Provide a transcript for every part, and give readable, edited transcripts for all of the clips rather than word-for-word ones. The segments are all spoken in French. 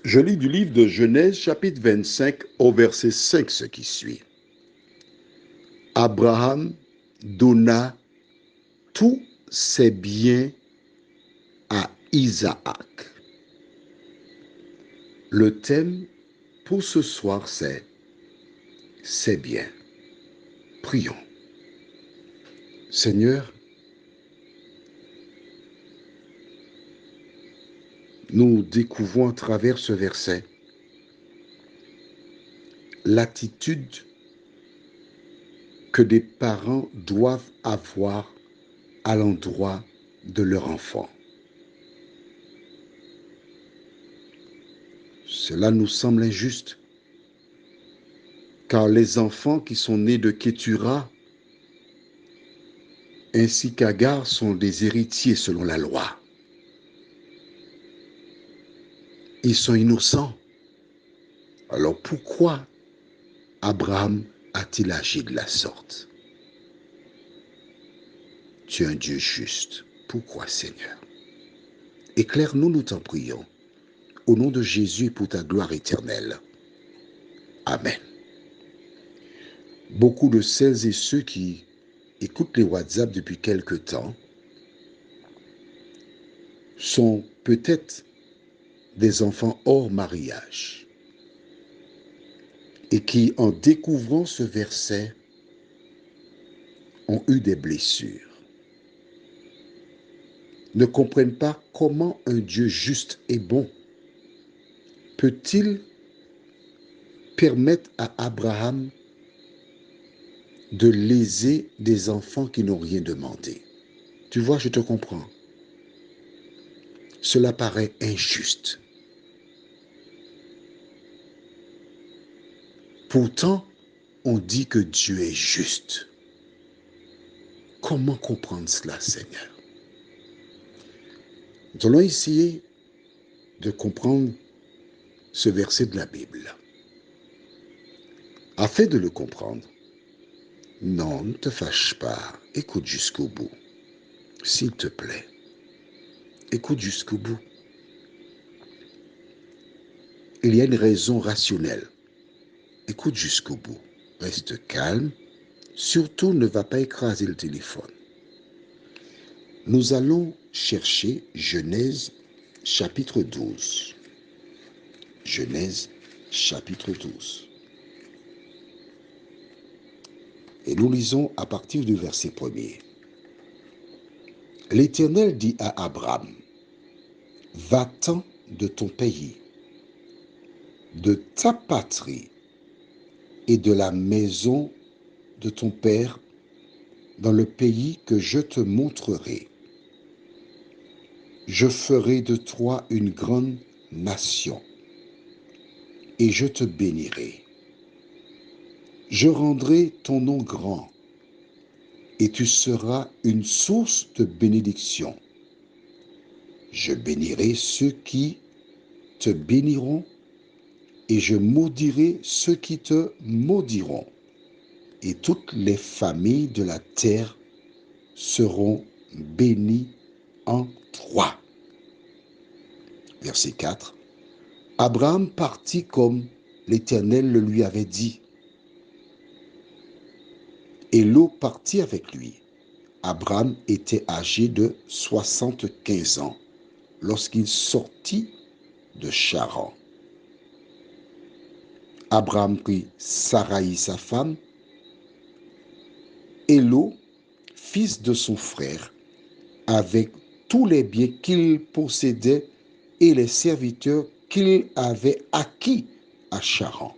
Je lis du livre de Genèse, chapitre 25, au verset 5, ce qui suit. Abraham donna tous ses biens à Isaac. Le thème pour ce soir, c'est bien. Prions. Seigneur, nous découvrons à travers ce verset l'attitude que des parents doivent avoir à l'endroit de leur enfant. Cela nous semble injuste, car les enfants qui sont nés de Kétura ainsi qu'Agar sont des héritiers selon la loi. Ils sont innocents. Alors pourquoi Abraham a-t-il agi de la sorte? Tu es un Dieu juste. Pourquoi, Seigneur? Éclaire-nous, nous t'en prions, au nom de Jésus et pour ta gloire éternelle. Amen. Beaucoup de celles et ceux qui écoutent les WhatsApp depuis quelque temps sont peut-être des enfants hors mariage et qui, en découvrant ce verset, ont eu des blessures, ne comprennent pas comment un Dieu juste et bon peut-il permettre à Abraham de léser des enfants qui n'ont rien demandé. Tu vois, je te comprends. Cela paraît injuste. Pourtant, on dit que Dieu est juste. Comment comprendre cela, Seigneur? Nous allons essayer de comprendre ce verset de la Bible. Afin de le comprendre, non, ne te fâche pas, écoute jusqu'au bout. S'il te plaît, écoute jusqu'au bout. Il y a une raison rationnelle. Écoute jusqu'au bout. Reste calme. Surtout, ne va pas écraser le téléphone. Nous allons chercher Genèse chapitre 12. Genèse chapitre 12. Et nous lisons à partir du verset 1er. L'Éternel dit à Abraham, va-t'en de ton pays, de ta patrie et de la maison de ton père dans le pays que je te montrerai. Je ferai de toi une grande nation et je te bénirai. Je rendrai ton nom grand et tu seras une source de bénédiction. Je bénirai ceux qui te béniront et je maudirai ceux qui te maudiront. Et toutes les familles de la terre seront bénies en toi. Verset 4. Abraham partit comme l'Éternel le lui avait dit. Et Lot partit avec lui. Abraham était âgé de 75 ans lorsqu'il sortit de Charan. Abraham prit Saraï sa femme, et Lot, fils de son frère, avec tous les biens qu'il possédait et les serviteurs qu'il avait acquis à Charan.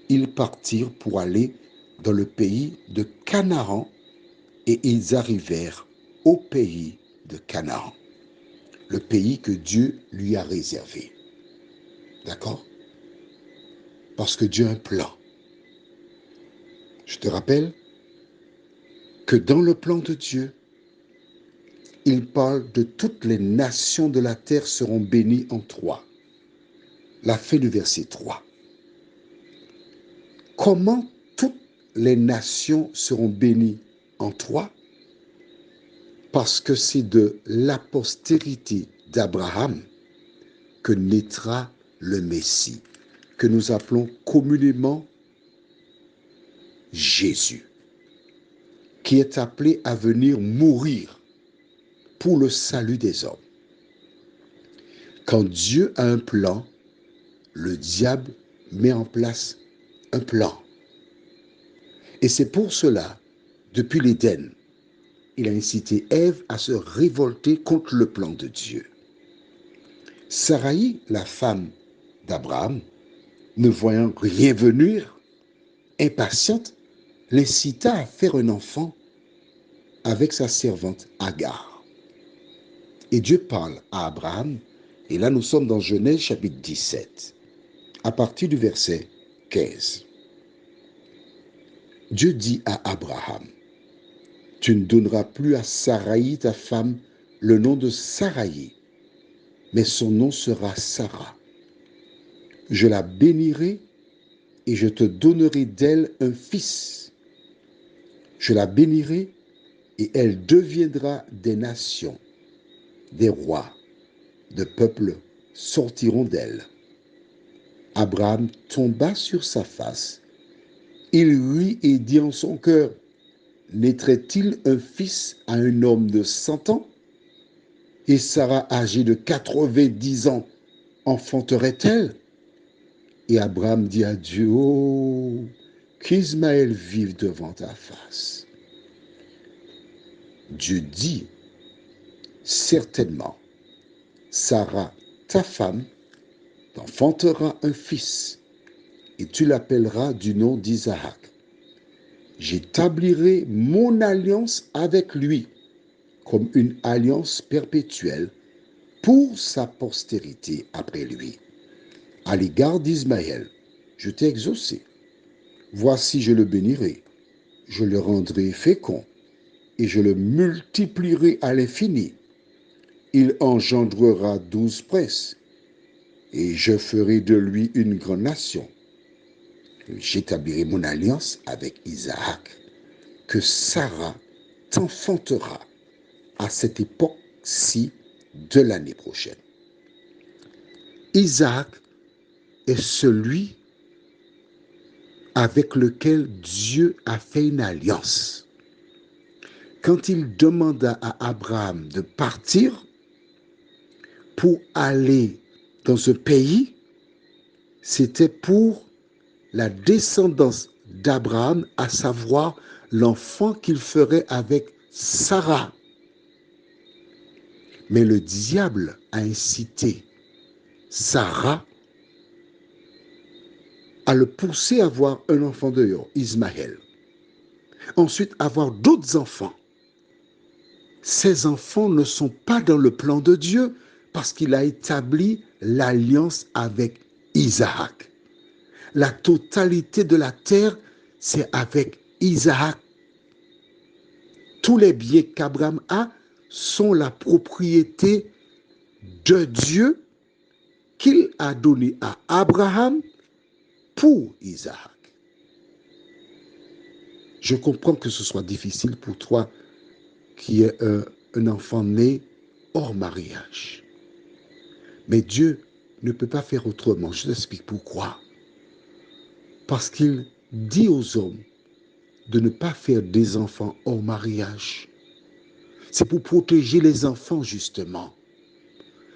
Ils partirent pour aller dans le pays de Canaan et ils arrivèrent au pays de Canaan, le pays que Dieu lui a réservé. D'accord? Parce que Dieu a un plan. Je te rappelle que dans le plan de Dieu, il parle de toutes les nations de la terre seront bénies en toi. La fin du verset 3. Comment toutes les nations seront bénies en toi? Parce que c'est de la postérité d'Abraham que naîtra le Messie, que nous appelons communément Jésus, qui est appelé à venir mourir pour le salut des hommes. Quand Dieu a un plan, le diable met en place un plan. Et c'est pour cela, depuis l'Éden, il a incité Ève à se révolter contre le plan de Dieu. Saraï, la femme d'Abraham, ne voyant rien venir, impatiente, l'incita à faire un enfant avec sa servante Agar. Et Dieu parle à Abraham, et là nous sommes dans Genèse chapitre 17, à partir du verset 15. Dieu dit à Abraham, « Tu ne donneras plus à Saraï, ta femme, le nom de Saraï, mais son nom sera Sarah. Je la bénirai et je te donnerai d'elle un fils. Je la bénirai et elle deviendra des nations, des rois, de peuples sortiront d'elle. » Abraham tomba sur sa face. Il rit et dit en son cœur, « Naîtrait-il un fils à un homme de 100 ans? Et Sarah, âgée de 90 ans, enfanterait-elle? » Et Abraham dit à Dieu, « Oh, qu'Ismaël vive devant ta face. » Dieu dit, « Certainement, Sarah, ta femme, t'enfantera un fils, et tu l'appelleras du nom d'Isaac. J'établirai mon alliance avec lui comme une alliance perpétuelle pour sa postérité après lui. À l'égard d'Ismaël, je t'ai exaucé. Voici, je le bénirai, je le rendrai fécond, et je le multiplierai à l'infini. Il engendrera 12 princes, et je ferai de lui une grande nation. J'établirai mon alliance avec Isaac, que Sarah t'enfantera à cette époque-ci de l'année prochaine. Isaac est celui avec lequel Dieu a fait une alliance. Quand il demanda à Abraham de partir pour aller dans ce pays, c'était pour la descendance d'Abraham, à savoir l'enfant qu'il ferait avec Sarah. Mais le diable a incité Sarah à le pousser à avoir un enfant dehors, Ismaël. Ensuite, avoir d'autres enfants. Ces enfants ne sont pas dans le plan de Dieu parce qu'il a établi l'alliance avec Isaac. La totalité de la terre, c'est avec Isaac. Tous les biens qu'Abraham a sont la propriété de Dieu qu'il a donné à Abraham pour Isaac. Je comprends que ce soit difficile pour toi qui est un enfant né hors mariage. Mais Dieu ne peut pas faire autrement. Je t'explique pourquoi. Parce qu'il dit aux hommes de ne pas faire des enfants hors mariage. C'est pour protéger les enfants, justement.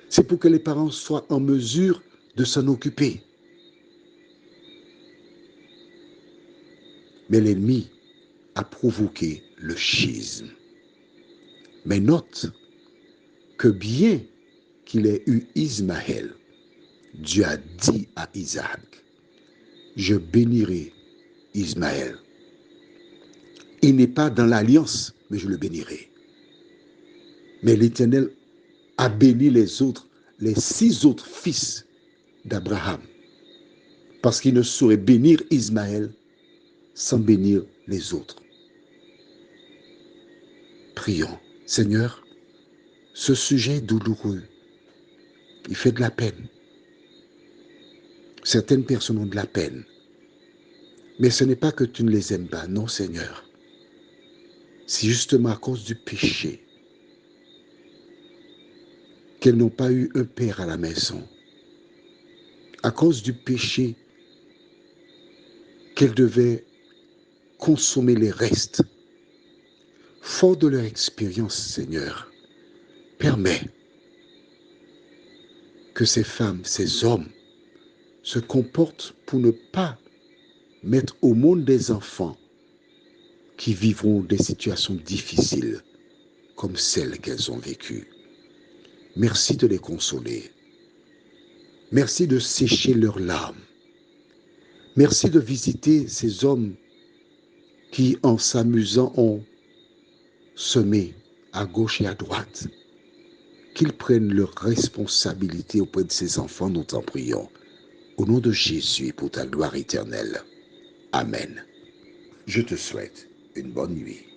C'est pour que les parents soient en mesure de s'en occuper. Mais l'ennemi a provoqué le schisme. Mais note que bien qu'il ait eu Ismaël, Dieu a dit à Isaac, « Je bénirai Ismaël. » Il n'est pas dans l'alliance, mais je le bénirai. Mais l'Éternel a béni les 6 autres fils d'Abraham, parce qu'il ne saurait bénir Ismaël sans bénir les autres. Prions. Seigneur, ce sujet est douloureux. Il fait de la peine. Certaines personnes ont de la peine. Mais ce n'est pas que tu ne les aimes pas. Non, Seigneur. C'est justement à cause du péché qu'elles n'ont pas eu un père à la maison. à cause du péché, qu'elles devaient consommer les restes. Fort de leur expérience, Seigneur, permets que ces femmes, ces hommes se comportent pour ne pas mettre au monde des enfants qui vivront des situations difficiles comme celles qu'elles ont vécues. Merci de les consoler. Merci de sécher leurs larmes. Merci de visiter ces hommes qui, en s'amusant, ont semé à gauche et à droite. Qu'ils prennent leurs responsabilités auprès de ces enfants, nous t'en prions. Au nom de Jésus et pour ta gloire éternelle. Amen. Je te souhaite une bonne nuit.